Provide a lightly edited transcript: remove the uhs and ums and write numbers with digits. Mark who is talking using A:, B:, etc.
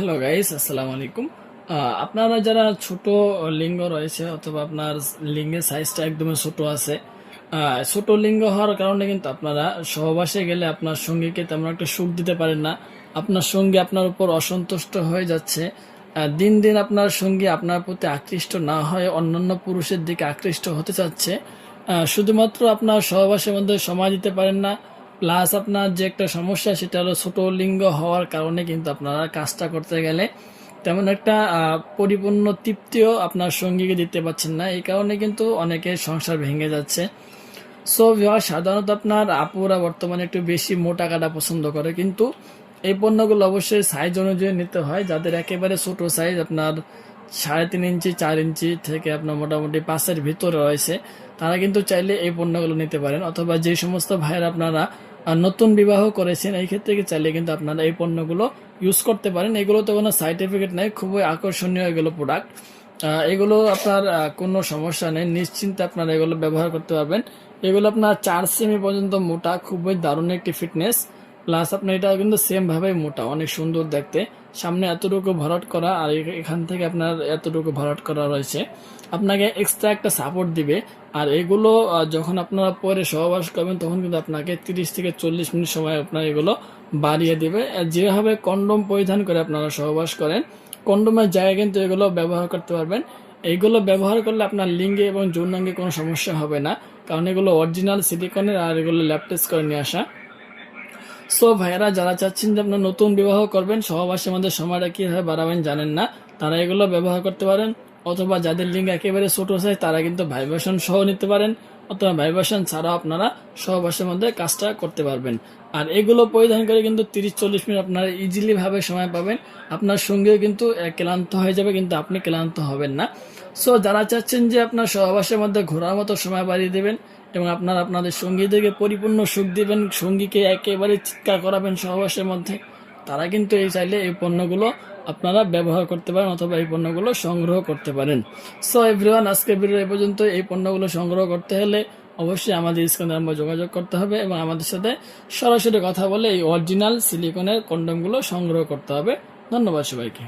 A: Hello guys, আসসালামু আলাইকুম। আপনারা যারা ছোট লিঙ্গ রয়েছে অথবা আপনার লিঙ্গের সাইজটা একদমই ছোট আছে, ছোট লিঙ্গ হওয়ার কারণে কিন্তু আপনারা সহবাসে গেলে আপনার সঙ্গীকে তেমন একটা সুখ দিতে পারেন না। আপনার সঙ্গী আপনার উপর অসন্তুষ্ট হয়ে যাচ্ছে। দিন দিন আপনার সঙ্গী আপনার প্রতি আকৃষ্ট না হয়ে অন্যান্য পুরুষের দিকে আকৃষ্ট হতে চাচ্ছে। শুধুমাত্র আপনার সহবাসের মধ্যে সময় দিতে পারেন না, প্লাস আপনার যে একটা সমস্যা সেটা হলো ছোট লিঙ্গ হওয়ার কারণে কিন্তু আপনারা কাজটা করতে গেলে তেমন একটা পরিপূর্ণ তৃপ্তিও আপনার সঙ্গীকে দিতে পারছেন না। এই কারণে কিন্তু অনেকের সংসার ভেঙে যাচ্ছে। সো সাধারণত আপনার আপুরা বর্তমানে একটু বেশি মোটা কাটা পছন্দ করে, কিন্তু এই পণ্যগুলো অবশ্যই সাইজ অনুযায়ী নিতে হয়। যাদের একেবারে ছোট সাইজ আপনার 3.5 ইঞ্চি 4 ইঞ্চি থেকে আপনার মোটামুটি 5-এর ভিতরে রয়েছে, তারা কিন্তু চাইলে এই পণ্যগুলো নিতে পারেন। অথবা যে সমস্ত ভাইয়েরা আপনারা নতুন বিবাহ করেছেন, এই ক্ষেত্রে চাইলে কিন্তু আপনারা এই পণ্যগুলো ইউজ করতে পারেন। এগুলোতে কোনো সাইড এফেক্ট নেই, খুবই আকর্ষণীয় এগুলো প্রোডাক্ট। এগুলো আপনার কোনো সমস্যা নেই, নিশ্চিন্তে আপনারা এগুলো ব্যবহার করতে পারবেন। এগুলো আপনার 4 সেমি পর্যন্ত মোটা, খুবই দারুণ একটি ফিটনেস। প্লাস আপনার এটা কিন্তু সেম ভাবে মোটা, অনেক সুন্দর দেখতে। সামনে এতটুকু ভরাট করা আর এখান থেকে আপনার এতটুকু ভরাট করা রয়েছে, আপনাকে এক্সট্রা একটা সাপোর্ট দিবে। আর এগুলো যখন আপনারা পরে সহবাস করবেন তখন কিন্তু আপনাকে 30 থেকে 40 মিনিট সময় আপনার এগুলো বাড়িয়ে দিবে। যেভাবে কন্ডোম পরিধান করে আপনারা সহবাস করেন, কন্ডোমের জায়গায় কিন্তু এগুলো ব্যবহার করতে পারবেন। এইগুলো ব্যবহার করলে আপনার লিঙ্গে এবং যৌনাঙ্গে কোনো সমস্যা হবে না, কারণ এগুলো অরিজিনাল সিলিকনের আর এগুলো ল্যাব টেস্ট করে নিয়ে আসা। সো ভাইয়েরা যারা চাচ্ছেন যে আপনার নতুন বিবাহ করবেন, সহবাসের মধ্যে সময়টা কীভাবে বাড়াবেন জানেন না, তারা এগুলো ব্যবহার করতে পারেন। অথবা যাদের লিঙ্গ একেবারে ছোট সাইজ তারা কিন্তু ভাইব্রেশন সহ নিতে পারেন, অথবা ভাইব্রেশন ছাড়াও আপনারা সহবাসের মধ্যে কাজটা করতে পারবেন। আর এগুলো পরিধান করে কিন্তু 30-40 মিনিট আপনারা ইজিলি ভাবে সময় পাবেন। আপনার সঙ্গেও কিন্তু ক্লান্ত হয়ে যাবে, কিন্তু আপনি ক্লান্ত হবেন না। সো যারা চাচ্ছেন যে আপনার সহবাসের মধ্যে ঘোরার মতো সময় বাড়িয়ে দেবেন এবং আপনারা আপনাদের সঙ্গীদেরকে পরিপূর্ণ সুখ দিবেন, সঙ্গীকে একেবারে চিৎকার করাবেন সহবাসের মধ্যে, তারা কিন্তু চাইলে এই পণ্যগুলো আপনারা ব্যবহার করতে পারেন অথবা এই পণ্যগুলো সংগ্রহ করতে পারেন। সো এভরিওয়ান, আজকের ভিডিও এই পর্যন্ত। এই পণ্যগুলো সংগ্রহ করতে হলে অবশ্যই আমাদের স্ক্রিনে নাম্বার যোগাযোগ করতে হবে এবং আমাদের সাথে সরাসরি কথা বলে এই অরিজিনাল সিলিকনের কন্ডোমগুলো সংগ্রহ করতে হবে। ধন্যবাদ সবাইকে।